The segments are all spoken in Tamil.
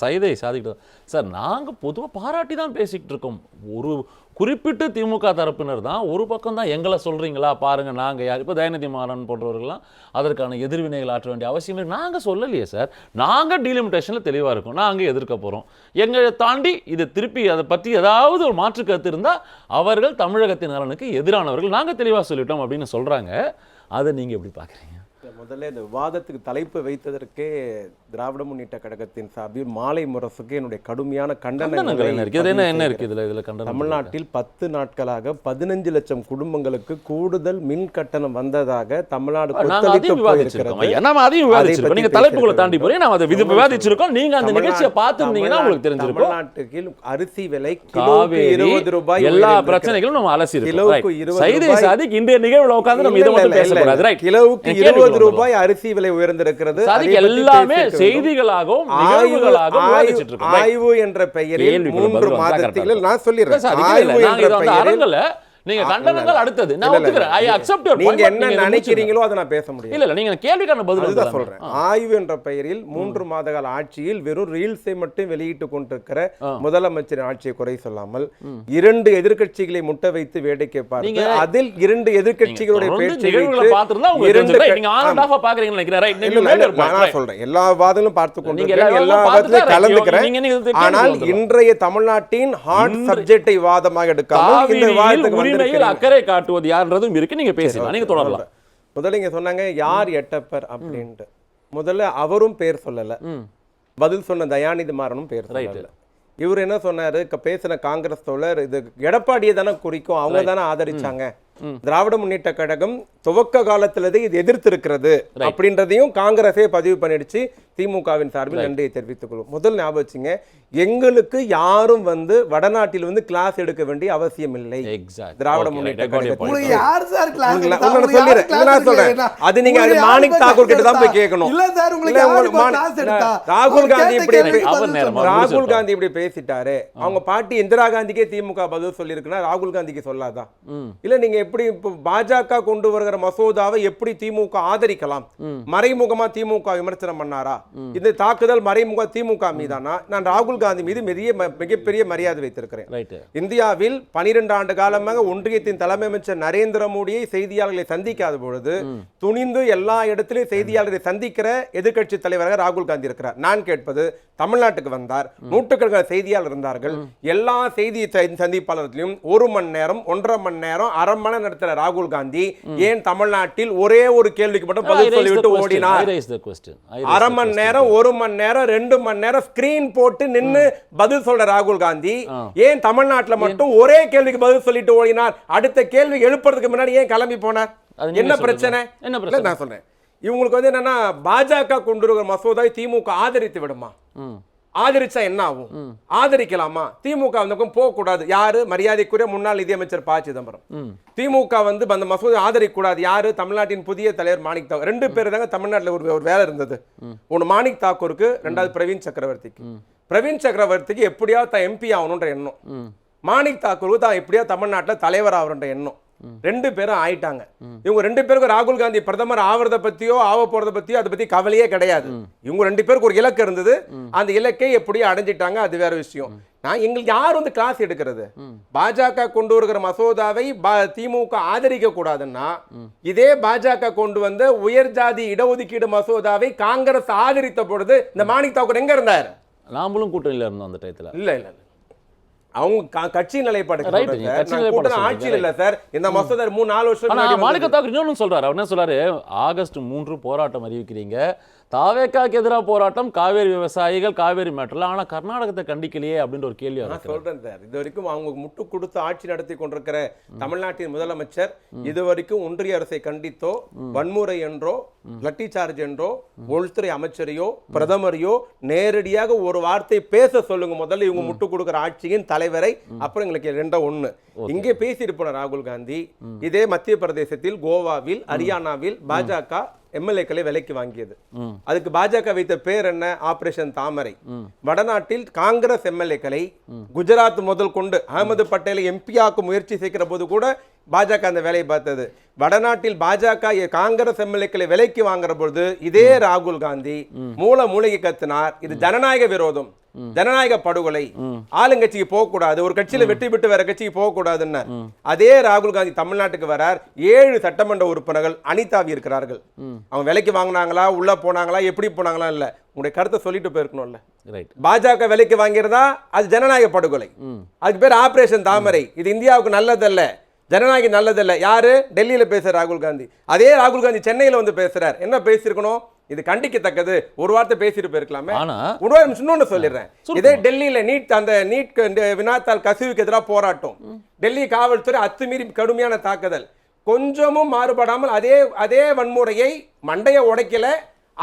சைதை சாதிக்கிட்டு சார் நாங்கள் பொதுவாக பாராட்டி தான் பேசிக்கிட்டு இருக்கோம். ஒரு குறிப்பிட்ட திமுக தரப்பினர் தான் ஒரு பக்கம் தான் எங்களை சொல்கிறீங்களா பாருங்கள் நாங்கள் யார் இப்போ தயநிதி மாறன் போன்றவர்கள்லாம் அதற்கான எதிர்வினைகள் ஆற்ற வேண்டிய அவசியம் இல்லை. நாங்கள் சொல்லலையே சார், நாங்கள் டீலிமிட்டேஷனில் தெளிவாக இருக்கோம், நாங்கள் எதிர்க்க போகிறோம். எங்களை தாண்டி இது திருப்பி அதை பற்றி ஏதாவது ஒரு மாற்று கருத்து இருந்தால் அவர்கள் தமிழகத்தின் நலனுக்கு எதிரானவர்கள், நாங்கள் தெளிவாக சொல்லிட்டோம் அப்படின்னு சொல்கிறாங்க. அதை நீங்கள் எப்படி பார்க்குறீங்க? முதல்ல இந்த விவாதத்துக்கு தலைப்பு வைத்ததற்கே திராவிட முன்னேற்ற கழகத்தின் சார்பில் மாலை முரசுக்கு என்னுடைய கடுமையான கண்டனங்கள் தமிழ்நாட்டில் 10 நாட்களாக 15 லட்சம் குடும்பங்களுக்கு கூடுதல் மின் கட்டணம் வந்ததாக தமிழ்நாடு தமிழ்நாட்டில் அரிசி விலை கிலோவுக்கு 20 ரூபாய், எல்லா பிரச்சனைகளும் நம்ம அலசியிருக்கோம். கிலோவுக்கு 20 ரூபாய் அரிசி விலை உயர்ந்திருக்கிறது. எல்லாமே செய்திகளாகவும் ஆய்வு என்ற பெயரில் 3 மாதத்தில் நான் சொல்லிடுறேன். நீங்க கண்டனங்கள் அடுத்தது நான் ஒத்துக்கிறேன். I accept your point. நீங்க என்ன நினைக்கிறீங்களோ அதை நான் பேச முடியும். இல்ல நீங்க கேள்விக்கான பதில் தான் சொல்றேன். ஆய்வு என்ற பெயரில் 3 மாத கால ஆட்சியில் வெறும் ரீல்ஸை மட்டும் வெளியிட்டு கொண்டிருக்கிற முதலமைச்சரின் ஆட்சியை குறை சொல்லாமல் 2 எதிர்க்கட்சிகளை முட்ட வைத்து வேடிக்கை பார்த்து அதில் 2 எதிர்க்கட்சிகளுடைய பேச்சை நான் சொல்றேன். எல்லா வாதங்களும் பார்த்து கொண்டிருக்கிறேன், எல்லா வாதத்திலும் கலந்துக்கிறேன். ஆனால் இன்றைய தமிழ்நாட்டின் ஹாட் சப்ஜெக்டை வாதமாக எடுக்காமல் இந்த வாதத்துக்கு அக்கறை காட்டுவது யாருன்றதும் இருக்கு. நீங்க பேசலாம், நீங்க தொடரலாம். முதல்ல இங்க சொன்னாங்க யார் எட்டப்பர் அப்படின்ட்டு. முதல்ல அவரும் பேர் சொல்லல, பதில் சொன்ன தயாநிதி மாறனும் பேர் சொல்லல. இவர் என்ன சொன்னாரு, பேசின காங்கிரஸ் தோழர் இது எடப்பாடியை தானே குறிக்கும், அவங்க தானே ஆதரிச்சாங்க, திராவிட முன்னேற்ற கழகம் துவக்க காலத்திலே இது எதிர்த்திருக்கிறது அப்படின்றதையும் காங்கிரஸே பதிவு பண்ணிடுச்சு. திமுகவின் சார்பில் நன்றியை தெரிவித்துக் கொள்ளும். முதல் ஞாபகம் வச்சுங்க, எங்களுக்கு யாரும் வடநாட்டில் கிளாஸ் எடுக்க வேண்டிய அவசியம் இல்லை. திராவிட முன்னேற்ற கழகம் அது நீங்க மாணிக் தாக்கூர் கிட்ட தான் போய் கேட்கணும். ராகுல் காந்தி இப்படி பேசிட்டாரு, அவங்க பாட்டி இந்திரா காந்திக்கே திமுக பதில் சொல்லி இருக்குன்னா ராகுல் காந்திக்கு சொல்லாதான்? இல்ல நீங்க எப்படி பாஜக கொண்டு வருகிற மசோதாவை எப்படி திமுக ஆதரிக்கலாம்? மறைமுகமா திமுக விமர்சனம் பண்ணாரா? இந்த தாக்குதல் மறைமுக திமுக மீதானா? நான் ராகுல் காந்தி மீது மிகப்பெரிய மரியாதை வைத்திருக்கிறேன். இந்தியாவில் 12 ஆண்டு காலமாக ஒன்றியத்தின் தலைமை அமைச்சர் நரேந்திர மோடியை செய்தியாளர்களை சந்திக்காத பொழுது துணிந்து எல்லா இடத்திலும் செய்தியாளர்களை சந்திக்கிற எதிர்க்கட்சி தலைவராக ராகுல் காந்தி இருக்கிறார். நான் கேட்பது, தமிழ்நாட்டுக்கு வந்தார், நூற்றுக்கணக்கான செய்தியாளர் இருந்தார்கள், எல்லா செய்தி சந்திப்பாளர்களையும் 1 மணி நேரம் 1.5 மணி நேரம் அரை மணி நேரம் நடத்துற ராகுல் காந்தி ஏன் தமிழ்நாட்டில் ஒரே ஒரு கேள்விக்கு மட்டும் பதில் சொல்லிவிட்டு ஓடினார்? அரை மணி நேரம் 1 மணி நேரம் 2 மணி நேரம் ஸ்கிரீன் போட்டு நின்னு பதில் சொல்ற ராகுல் காந்தி ஏன் தமிழ்நாட்டில் மட்டும் ஒரே கேள்விக்கு பதில் சொல்லிட்டு ஓடினார்? அடுத்த கேள்வி எழுப்புறதுக்கு முன்னாடி ஏன் கிளம்பி போனார்? என்ன பிரச்சனை? நான் சொல்றேன், இவங்களுக்கு என்னன்னா பாஜக கொண்டு வருகிற மசோதாவை திமுக ஆதரித்து விடுமா? ஆதரிச்சா என்ன ஆகும்? ஆதரிக்கலாமா? திமுக போக கூடாது. யாரு? மரியாதைக்குரிய முன்னாள் நிதியமைச்சர் ப. சிதம்பரம். திமுக அந்த மசோதை ஆதரிக்க கூடாது. யாரு? தமிழ்நாட்டின் புதிய தலைவர் மாணிக் தாக்கூர். 2 பேர் தாங்க தமிழ்நாட்டில் ஒரு வேலை இருந்தது. ஒன்னு மாணிக் தாக்கூருக்கு, 2வது பிரவீன் சக்கரவர்த்திக்கு. பிரவீன் சக்கரவர்த்திக்கு எப்படியாவது எம்பி ஆகணும்ன்ற எண்ணம், மாணிக் தாக்கூருக்கு தான் எப்படியா தமிழ்நாட்டில் தலைவர் ஆகுற எண்ணம். 2 பேரும் ஆயிட்டாங்க. இவங்க 2 பேருக்கு ராகுல் காந்தி பிரதமர் ஆவறத பத்தியோ ஆவ போறத பத்தியோ அதை பத்தி கவலையே கிடையாது. இவங்க 2 பேருக்கு ஒரு இலக்கு இருந்தது, அந்த இலக்கை எப்படியோ அடைஞ்சிட்டாங்க, அது வேற விஷயம். எங்களுக்கு யார் கிளாஸ் எடுக்கிறது? பாஜக கொண்டு வருகிற மசோதாவை திமுக ஆதரிக்க கூடாதுன்னா இதே பாஜக கொண்டு வந்த உயர் ஜாதி இடஒதுக்கீடு மசோதாவை காங்கிரஸ் ஆதரித்த பொழுது இந்த மாணிக் தாக்கூர் எங்க இருந்தார்? நாமளும் கூட்டணியில இருந்தோம் அந்த டயத்துல. இல்ல அவங்க கட்சி நிலைப்பாடு ஆட்சியில் இல்ல சார். இந்த மசோதா 3-4 வருஷம் மாணிக்க தாக்கூர் இன்னொன்னு சொல்றாரு. அவர் என்ன சொல்றாரு, ஆகஸ்ட் 3 போராட்டம் அறிவிக்கிறீங்க, தாவேக்காக்கு எதிராக போராட்டம், காவேரி விவசாயிகள், காவேரி மேட்டர்ல, ஆனா கர்நாடகத்தை கண்டிக்கலையே அப்படின்ற ஒரு கேள்வி. நான் சொல்றேன் சார், இது வரைக்கும் அவங்க முட்டு கொடுத்து ஆட்சி நடத்தி கொண்டிருக்கிற தமிழ்நாட்டின் முதலமைச்சர் இதுவரைக்கும் ஒன்றிய அரசை கண்டித்தோ வன்முறை என்றோ லட்டி சார்ஜ் என்றோ உள்துறை அமைச்சரையோ பிரதமரையோ நேரடியாக ஒரு வார்த்தை பேச சொல்லுங்க முதல்ல இவங்க முட்டு கொடுக்கிற ஆட்சியின் தலைவரை. அப்புறம் எங்களுக்கு 2-1 இங்கே பேசிட்டு போன ராகுல் காந்தி இதே மத்திய பிரதேசத்தில், கோவாவில், ஹரியானாவில் பாஜக எம்எல்ஏக்களை விலைக்கு வாங்கியது. அதுக்கு பாஜக வைத்த பேர் என்ன? ஆபரேஷன் தாமரை. வடநாட்டில் காங்கிரஸ் எம்எல்ஏக்களை குஜராத் முதல் கொண்டு அகமது பட்டேலை எம்பியாக்கு முயற்சி செய்கிற போது கூட பாஜக அந்த வேலையை பார்த்தது. வடநாட்டில் பாஜக காங்கிரஸ் எம்எல்ஏக்களை விலைக்கு வாங்குற பொழுது இதே ராகுல் காந்தி மூளைக்கு கத்தினார், இது ஜனநாயக விரோதம், ஜனநாயக படுகொலை, ஆளுங்கட்சிக்கு போக கூடாது, ஒரு கட்சியில வெற்றி பெற்று வேற கட்சிக்கு போக கூடாதுன்னு. அதே ராகுல் காந்தி தமிழ்நாட்டுக்கு வரார், 7 சட்டமன்ற உறுப்பினர்கள் அனிதாவி இருக்கிறார்கள். அவங்க விலைக்கு வாங்கினாங்களா, உள்ள போனாங்களா, எப்படி போனாங்களா இல்ல, உங்களுடைய கருத்தை சொல்லிட்டு போயிருக்கணும்ல. பாஜக விலைக்கு வாங்கிறதா அது ஜனநாயக படுகொலை, அதுக்கு பேர் ஆபரேஷன் தாமரை. இது இந்தியாவுக்கு நல்லதல்ல, ஜனநாயகம் நல்லதல்ல. யாரு டெல்லியில பேசுற ராகுல் காந்தி, அதே ராகுல் காந்தி சென்னையில வந்து பேசுறார். என்ன பேசியிருக்கணும், இது கண்டிக்கத்தக்கது, ஒரு வார்த்தை பேசிட்டு போயிருக்கலாமே. இன்னொன்னு சொல்லிடுறேன், இதே டெல்லியில அந்த நீட் வினாத்தாள் கசிவுக்கு எதிராக போராட்டம், டெல்லி காவல்துறை அத்துமீறி கடுமையான தாக்குதல், கொஞ்சமும் மாறுபடாமல் அதே வன்முறையை மண்டைய உடைக்கல,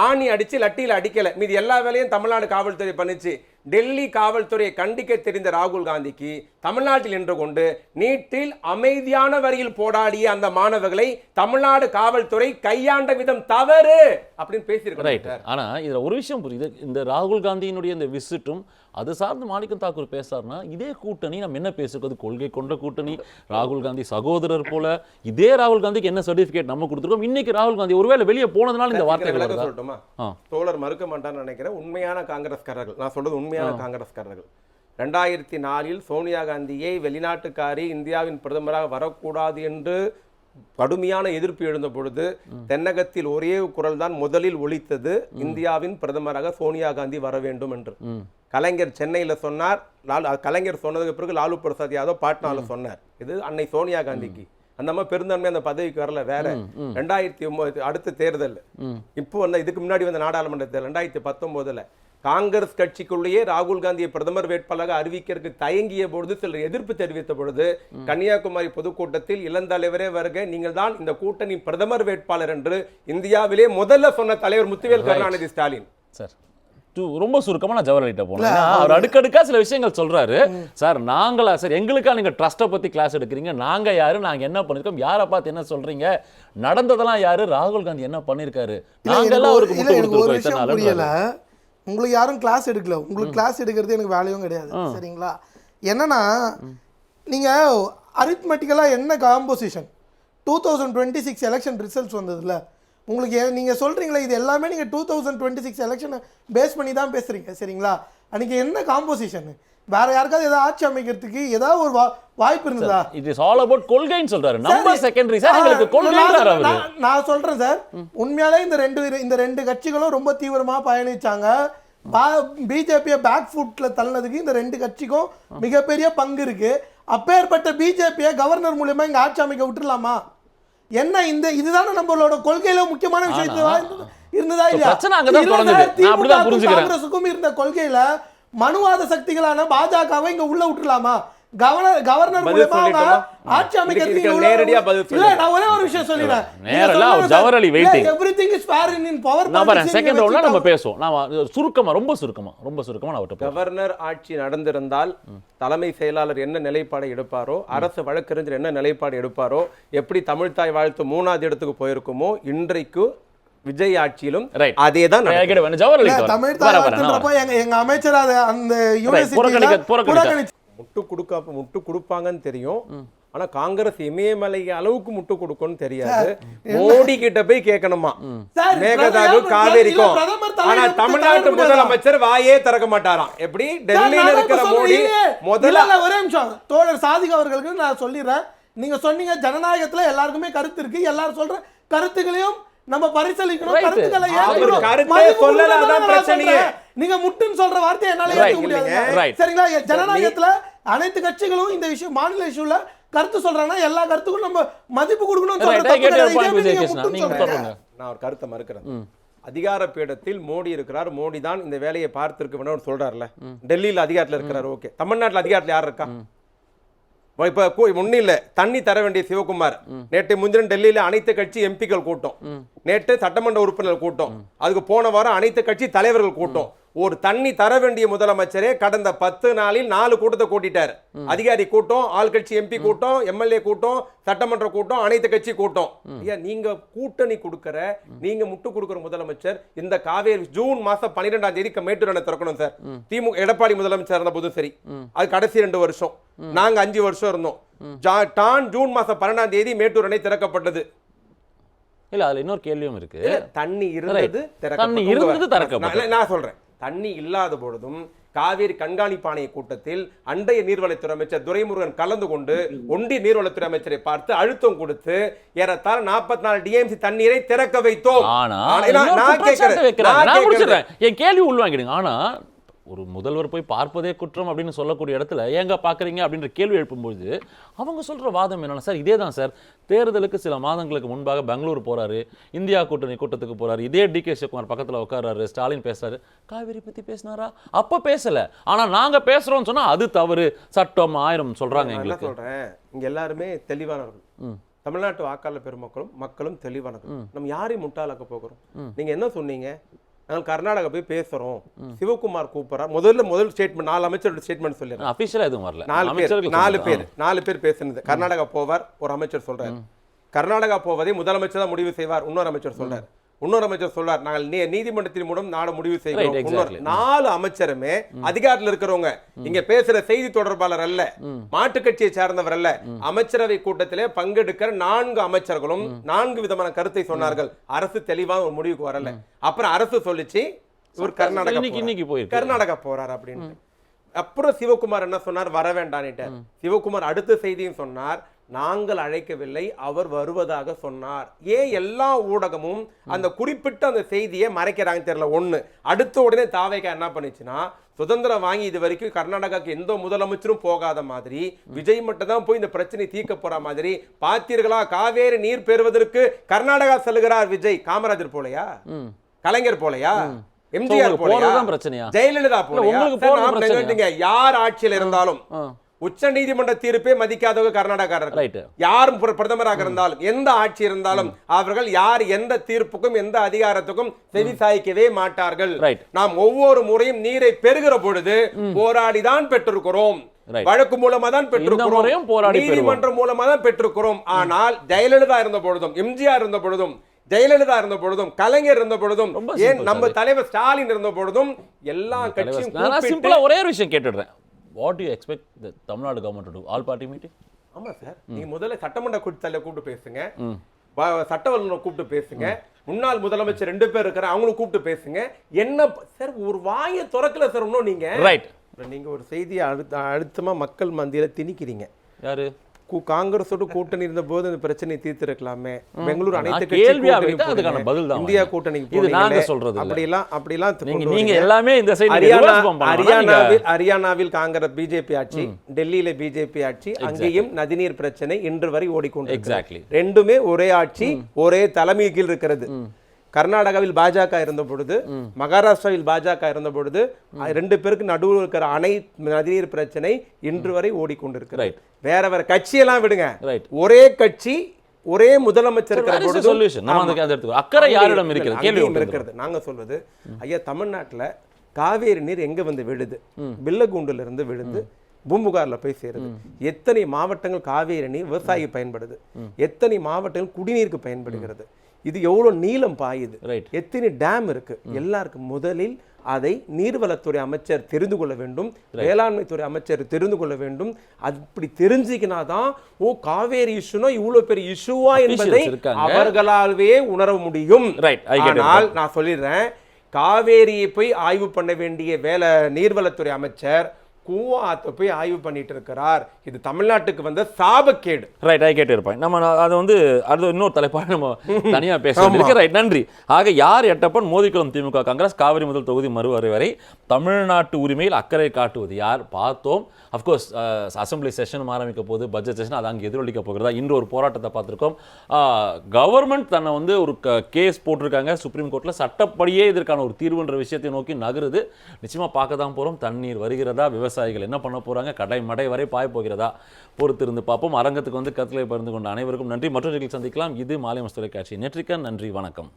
ஆணி அடிச்சு லட்டியில அடிக்கல, மீது எல்லா வேலையும் தமிழ்நாடு காவல்துறை பண்ணிச்சு. டெல்லி காவல்துறையை கண்டிக்க தெரிந்த ராகுல் காந்திக்கு தமிழ்நாட்டில் நின்று கொண்டு நீட்டில் அமைதியான வரியில் போராடிய அந்த மாணவர்களை தமிழ்நாடு காவல்துறை கையாண்ட விதம் தவறு அப்படின்னு பேசியிருக்காங்க. ஆனா இதுல ஒரு விஷயம் புரியுது, இந்த ராகுல் காந்தியினுடைய இந்த விசிட்டும் அது சார்ந்து மாணிக்கம் தாக்கூர் பேசாருன்னா, இதே கூட்டணி நம்ம என்ன பேசுறது, கொள்கை கொண்ட கூட்டணி, ராகுல் காந்தி சகோதரர் போல, இதே ராகுல் காந்திக்கு என்ன சர்டிபிகேட் நம்ம கொடுத்துருக்கோம். இன்னைக்கு ராகுல் காந்தி ஒருவேளை வெளியே போனதுனால இந்த வார்த்தைகள் சொல்லட்டுமா, தோழர் மறுக்க மாட்டான்னு நினைக்கிறேன். உண்மையான காங்கிரஸ்காரர்கள், நான் சொல்றது உண்மையான காங்கிரஸ்காரர்கள், 2004 சோனியா காந்தியை வெளிநாட்டுக்காரி இந்தியாவின் பிரதமராக வரக்கூடாது என்று கடுமையான எதிர்ப்பு எழுந்த பொழுது தென்னகத்தில் ஒரே குரல் தான் முதலில் ஒலித்தது, இந்தியாவின் பிரதமராக சோனியா காந்தி வர வேண்டும் என்று. கலைஞர் சென்னையில சொன்னார், கலைஞர் சொன்னதுக்கு பிறகு லாலு பிரசாத் யாதவ் பாட்னால சொன்னார். இது அன்னை சோனியா காந்திக்கு. அந்த மாதிரி பெருந்தன்மை அந்த பதவிக்கு வரல. வேற 2009 அடுத்த தேர்தல், இப்போ இதுக்கு முன்னாடி வந்த நாடாளுமன்ற தேர்தல் 2019 காங்கிரஸ் கட்சிக்குள்ளேயே ராகுல் காந்தியை பிரதமர் வேட்பாளராக அறிவிக்கிறதுக்கு தயங்கிய பொழுது சிலர் எதிர்ப்பு தெரிவித்த பொழுது கன்னியாகுமரி பொதுக்கூட்டத்தில் இளந்தலைவரே வருக, நீங்கள் தான் இந்த கூட்டணி பிரதமர் வேட்பாளர் என்று இந்தியாவிலே முதல்ல சொன்ன தலைவர் முத்துவேல் கருணாநிதி ஸ்டாலின். சார் ரொம்ப சுருக்கமா ஜவஹர்லால்கிட்ட போனேன். அவர் அடுக்கடுக்கா சில விஷயங்கள் சொல்றாரு. சார் நாங்களா சார், எங்களுக்கா நீங்க ட்ரஸ்ட்டை பத்தி கிளாஸ் எடுக்கிறீங்க, நாங்க யாரு, நாங்க என்ன பண்ணிருக்கோம், யாரை பார்த்து என்ன சொல்றீங்க, நடந்ததெல்லாம் யாரு, ராகுல் காந்தி என்ன பண்ணிருக்காரு, நாங்க எல்லாம் அவருக்கு முட்டு கொடுத்துருக்கோம் இத்தனை நாள். உங்களுக்கு யாரும் கிளாஸ் எடுக்கல, உங்களுக்கு கிளாஸ் எடுக்கிறது எனக்கு வேலையும் கிடையாது. சரிங்களா, என்னன்னா நீங்க அரித்மெட்டிக்கலா என்ன காம்போசிஷன் 2026 எலெக்ஷன் ரிசல்ட்ஸ் வந்ததுல உங்களுக்கு நீங்க சொல்றீங்களா, இது எல்லாமே நீங்க 2026 எலெக்ஷனை பேஸ் பண்ணி தான் பேசுறீங்க. சரிங்களா, அன்னைக்கு என்ன காம்போசிஷன், வேற யாருக்காவது ஏதாவது ஆட்சி அமைக்கிறதுக்கு ஏதாவது ஒரு வாய்ப்பு இருந்ததா? இட் இஸ் ஆல் அபௌட் கொள்கைன்னு சொல்றாரு. நம்பர் செகண்டரி சார், எங்களுக்கு கொள்கைன்றாரு அவரு. நான் சொல்றேன் சார், உண்மையாலே இந்த ரெண்டு கட்சிகளும் ரொம்ப தீவிரமா பயணிச்சாங்க. பிஜேபியை பேக் ஃபுட்ல தள்ளனதுக்கு இந்த ரெண்டு கட்சிக்கும் மிகப்பெரிய பங்கு இருக்கு. அப்பேற்பட்ட பிஜேபியை கவர்னர் மூலமா இங்க ஆட்சி அமைக்க விட்டுலாமா? என்ன இதுதானே நம்மளோட கொள்கையில முக்கியமான விஷயம் இருந்ததா இல்லையா? காங்கிரசுக்கும் இருந்த கொள்கையில மனுவாத சக்திகளான பாஜகவை இங்க உள்ள விட்டுலாமா? கவர்னர் மூலமா ஆட்சி அமைக்கிறதுக்கு நேரடியா பதில் சொல்ல. இல்ல, நான் ஒரே ஒரு விஷயம் சொல்லிறேன். நேரலா Jawaharlal waiting. Everything is fair in power. நம்ம செகண்ட் ரவுண்ட்ல நம்ம பேசுவோம். நான் சுருக்கமா ரொம்ப சுருக்கமா நான் அவட்ட கவர்னர் ஆட்சி நடந்திருந்தால் தலைமை செயலாளர் என்ன நிலைப்பாடு எடுப்பாரோ, அரசு வழக்கறிஞர் என்ன நிலைப்பாடு எடுப்பாரோ, எப்படி தமிழ்தாய் வாழ்த்து 3வது இடத்துக்கு போயிருக்குமோ, இன்றைக்கு விஜய் ஆட்சியிலும் அதேதான் எங்க அமைச்சர் அந்த யூனிவர்சிட்டி முட்டு கொடுப்பாங்கன்னு தெரியும். ஆனா காங்கிரஸ் இமயமலை அளவுக்கு முட்டு கொடுக்கும்னு தெரியாது. மோடி கிட்ட போய் கேட்கணுமா மேகதாது காவேரிக்கும். ஆனா தமிழ்நாட்டு முதலமைச்சர் வாயே திறக்க மாட்டாராம். எப்படி டெல்லியில இருக்கிற மோடி முதல்ல. ஒரே நிமிஷம் தோழர் சாதிக் அவர்களுக்கு நான் சொல்லிடுறேன். நீங்க சொன்னீங்க ஜனநாயகத்துல எல்லாருக்குமே கருத்து இருக்கு, எல்லாரும் சொல்ற கருத்துக்களையும் நம்ம பரிசீலிக்கணும், கருத்துக்களை நீங்க முட்டுன்னு சொல்ற வார்த்தையை என்னால ஏற்க முடியாது. சரிங்களா, ஜனநாயகத்துல அனைத்து கட்சிகளும் இந்த விஷயம் மாநில இஷ்யூல கருத்து சொல்றாங்கன்னா எல்லா கருத்துக்கும் நம்ம மதிப்பு கொடுக்கணும். நான் ஒரு கருத்தை மறுக்கிறேன். அதிகார பீடத்தில் மோடி இருக்கிறார், மோடி தான் இந்த வேலையை பார்த்திருக்க வேண்டும் சொல்றாருல. டெல்லியில அதிகாரத்தில் இருக்கிறார், ஓகே. தமிழ்நாட்டில் அதிகாரத்தில் யார் இருக்கா? இப்ப முன்னில தண்ணி தர வேண்டிய சிவகுமார் நேற்று முன்தினம் டெல்லியில அனைத்து கட்சி எம்பிக்கள் கூட்டம், நேற்று சட்டமன்ற உறுப்பினர் கூட்டம், அதுக்கு போன வாரம் அனைத்து கட்சி தலைவர்கள் கூட்டம். ஒரு தண்ணி தர வேண்டிய முதலமைச்சரே கடந்த 10 நாளில் 4 கூட்டத்தை கூட்டிட்டார். அதிகாரி கூட்டம், ஆள் கட்சி எம்பி கூட்டம், எம்எல்ஏ கூட்டம், சட்டமன்ற கூட்டம், அனைத்து கட்சி கூட்டம். நீங்க கூட்டணி கொடுக்கிற, நீங்க முட்டு கொடுக்கிற முதலமைச்சர் இந்த காவேரி ஜூன் மாசம் 12ஆம் தேதி மேட்டூர் அணை திறக்கணும் சார். திமுக எடப்பாடி முதலமைச்சர் இருந்த போதும் சரி, அது கடைசி 2 வருஷம், நாங்க 5 வருஷம் இருந்தோம். ஜூன் மாசம் 12ஆம் தேதி மேட்டூர் அணை திறக்கப்பட்டது. இல்ல அதுல இன்னொரு கேள்வியும் இருக்கு. தண்ணி இருந்தது, திறக்கப்பட்டது. நான் சொல்றேன், தண்ணி இல்லாத பொழுதும் காவேரி கண்காணிப்பு ஆணைய கூட்டத்தில் அண்டைய நீர்வளத்துறை அமைச்சர் துரைமுருகன் கலந்து கொண்டு ஒன்றிய நீர்வளத்துறை அமைச்சரை பார்த்து அழுத்தம் கொடுத்து ஏறத்தாழ 44 டிஎம்சி தண்ணீரை திறக்க வைத்தோம். என் கேள்வி உள்வாங்கிடுங்க. ஆனா ஒரு முதல்வர் போய் பார்ப்பதே குற்றம் அப்படின்னு சொல்லக்கூடிய இடத்துல ஏங்க பார்க்குறீங்க அப்படின்ற கேள்வி எழுப்பும்போது அவங்க சொல்கிற வாதம் என்னன்னா, சார் இதே தான் சார், தேர்தலுக்கு சில மாதங்களுக்கு முன்பாக பெங்களூர் போகிறாரு, இந்தியா கூட்டணி கூட்டத்துக்கு போகிறாரு, இதே டிகே சிவகுமார் பக்கத்தில் உட்கார்றாரு, ஸ்டாலின் பேசுறாரு, காவேரி பற்றி பேசினாரா? அப்போ பேசலை, ஆனால் நாங்கள் பேசுகிறோம்னு சொன்னால் அது தவறு, சட்டம் 1000 சொல்கிறாங்க. எங்களுக்கு சொல்கிறேன், இங்கே எல்லாருமே தெளிவானவர்கள், தமிழ்நாட்டு வாக்காளர் பெருமக்களும் மக்களும் தெளிவானவர்கள். நம்ம யாரையும் முட்டாளாக்க போகிறோம்? நீங்கள் என்ன சொன்னீங்க? நாங்கள் கர்நாடகா போய் பேசுறோம், சிவகுமார் கூப்பிட்றா, முதல் ஸ்டேட்மெண்ட் 4 அமைச்சரோட ஸ்டேட்மெண்ட் சொல்லிடுறேன். அபிஷியலா எதுவும் வரல. 4 பேர் பேசுனது. கர்நாடகா போவார், ஒரு அமைச்சர் சொல்றாரு. கர்நாடகா போவதை முதலமைச்சர் தான் முடிவு செய்வார், இன்னொரு அமைச்சர் சொல்றாரு. இன்னொரு அமைச்சர் சொல்றார், நாங்கள் நீதிமன்றத்தின் மூலம் நாட முடிவு செய்கிறோம். 4 அமைச்சருமே அதிகாரத்தில் இருக்கிறவங்க. இங்க பேசுற செய்தி தொடர்பாளர் அல்ல, மாட்டுக் கட்சியை சார்ந்தவர் அல்ல. அமைச்சரவை கூட்டத்திலே பங்கெடுக்கிற 4 அமைச்சர்களும் 4 விதமான கருத்தை சொன்னார்கள். அரசு தெளிவாக ஒரு முடிவுக்கு வரல. அப்புறம் அரசு சொல்லிச்சு இவர் கர்நாடகா போறார் அப்படின்னு. அப்புறம் சிவகுமார் என்ன சொன்னார்? வர வேண்டான்னுட்டு. சிவகுமார் அடுத்த செய்தியும் சொன்னார், நாங்கள் அழைக்கவில்லை, அவர் வருவதாக சொன்னார். ஏன் எல்லா ஊடகமும் அந்த குறிப்பிட்ட அந்த செய்தியை மறைக்கிறாங்க தெரியல. ஒண்ணு. அடுத்த உடனே தாவேகா என்ன பண்ணிச்சுன்னா, சுதந்திரம் வாங்கி இது வரைக்கும் கர்நாடகாவுக்கு எந்த முதலமைச்சரும் போகாத மாதிரி விஜய் மட்டும் தான் போய் இந்த பிரச்சனை தீர்க்க போற மாதிரி, பார்த்தீர்களா காவேரி நீர் பெறுவதற்கு கர்நாடகா செல்கிறார் விஜய். காமராஜர் போலையா? கலைஞர் போலையா? எம்ஜிஆர் போலையா? ஜெயலலிதா போலையா? யார் ஆட்சியில் இருந்தாலும் உச்ச நீதிமன்ற தீர்ப்பே மதிக்காதவங்க கர்நாடகாரர்கள். யார் பிரதமராக இருந்தாலும், எந்த ஆட்சி இருந்தாலும், அவர்கள் யார் எந்த தீர்ப்புக்கும் எந்த அதிகாரத்துக்கும் செவி சாய்க்கவே மாட்டார்கள். நாம் ஒவ்வொரு முறையும் நீரை பெறுகிற பொழுது போராடிதான் பெற்றிருக்கிறோம், வழக்கு மூலமா தான் பெற்றிருக்கிறோம், நீதிமன்றம் மூலமா தான் பெற்றிருக்கிறோம். ஆனால் ஜெயலலிதா இருந்த பொழுதும், எம்ஜிஆர் இருந்த பொழுதும், ஜெயலலிதா இருந்த பொழுதும், கலைஞர் இருந்த பொழுதும், ஏன் நம்ம தலைவர் ஸ்டாலின் இருந்த பொழுதும் எல்லா கட்சியும் ஒரே ஒரு விஷயம் கேட்டுடுறேன். What do you expect the Tamil Nadu government to do? All party meeting? ஆமா சார், நீங்க முதல்ல சட்டமன்ற கூட்டத்தில் கூப்பிட்டு பேசுங்க, சட்டவல்லுநரை கூப்பிட்டு பேசுங்க, முன்னாள் முதலமைச்சர் 2 பேர் இருக்கிற அவங்களும் கூப்பிட்டு பேசுங்க. என்ன சார் ஒரு வாயை திறக்கல சார் இன்னும் நீங்க. ரைட், நீங்க ஒரு செய்தியை அழுத்தமா மக்கள் மத்தியில திணிக்கிறீங்க. யாரு? காங்கிரஸோட கூட்டணி இருந்த போது இந்த பிரச்சனை தீர்த்திருக்கலாமே. பெங்களூர் அனைத்து இந்தியா கூட்டணிக்கு ஹரியானாவில் காங்கிரஸ் பிஜேபி ஆட்சி, டெல்லியில பிஜேபி ஆட்சி, அங்கேயும் நதிநீர் பிரச்சனை இன்று வரை ஓடிக்கொண்டு ரெண்டுமே ஒரே ஆட்சி, ஒரே தலைமை கீழ் இருக்கிறது. கர்நாடகாவில் பாஜக இருந்த பொழுது, மகாராஷ்டிராவில் பாஜக இருந்த பொழுது 2 பேருக்கு நடுவில் இருக்கிற அணை நதிநீர் பிரச்சனை இன்று வரை ஓடிக்கொண்டிருக்கு. வேற வேற கட்சியெல்லாம் விடுங்க, ஒரே கட்சி ஒரே முதலமைச்சர் இருக்கிறது. நாங்க சொல்வது, ஐயா தமிழ்நாட்டுல காவேரி நீர் எங்க வந்து விழுது? பில்லகூண்டுல இருந்து விழுந்து பூம்புகார்ல போய் சேருது. எத்தனை மாவட்டங்கள் காவேரி நீர் விவசாயி பயன்படுது, எத்தனை மாவட்டங்கள் குடிநீருக்கு பயன்படுகிறது, இது எவ்வளவு நீளம் பாயுது, எத்தனை டேம் இருக்கு, எல்லாருக்கும் முதலில் அதை நீர்வளத்துறை அமைச்சர் தெரிந்து கொள்ள வேண்டும், வேளாண்மை துறை அமைச்சர் தெரிந்து கொள்ள வேண்டும். அப்படி தெரிஞ்சுக்கினாதான் ஓ காவேரி இஷ்யூனா இவ்வளவு பெரிய இஷ்யூவா என்பதை அவர்களாலே உணர முடியும். ஆனால் நான் சொல்லிடுறேன், காவேரியை போய் ஆய்வு பண்ண வேண்டிய நீர்வளத்துறை அமைச்சர் கூவாத்தை போய் ஆய்வு பண்ணிட்டு இருக்கிறார். இது தமிழ்நாட்டுக்கு வந்த சாபக்கேடு. ரைட், கேட்டு இருப்பாங்க. நம்ம அது இன்னொரு தலைப்பாக நம்ம தனியாக பேசுறோம். ரைட், நன்றி. ஆக யார் எட்டப்பன், மோதிக்குளம் திமுக காங்கிரஸ், காவிரி முதல் தொகுதி மறுவரை வரை தமிழ்நாட்டு உரிமையில் அக்கறை காட்டுவது யார் பார்த்தோம். அஃப்கோர்ஸ் அசம்பிளி செஷன் ஆரம்பிக்க போது, பட்ஜெட் செஷன் அது அங்கே எதிரொலிக்க போகிறதா. இன்று ஒரு போராட்டத்தை பார்த்துருக்கோம். கவர்மெண்ட் தன்னை வந்து ஒரு கேஸ் போட்டிருக்காங்க சுப்ரீம் கோர்ட்டில், சட்டப்படியே இதற்கான ஒரு தீர்வுன்ற விஷயத்தை நோக்கி நகருது. நிச்சயமாக பார்க்க தான் போகிறோம். தண்ணீர் வருகிறதா, விவசாயிகள் என்ன பண்ண போகிறாங்க, கடை மடை வரை பாய போகிறதா, பொறுத்திருந்து பார்ப்போம். அரங்கத்துக்கு வந்து கருத்துக்களை பகிர்ந்து கொண்ட அனைவருக்கும் நன்றி. மற்றொரு சந்திக்கலாம். இது மாலை தொலைக்காட்சி. நெற்றிக்கன் நன்றி, வணக்கம்.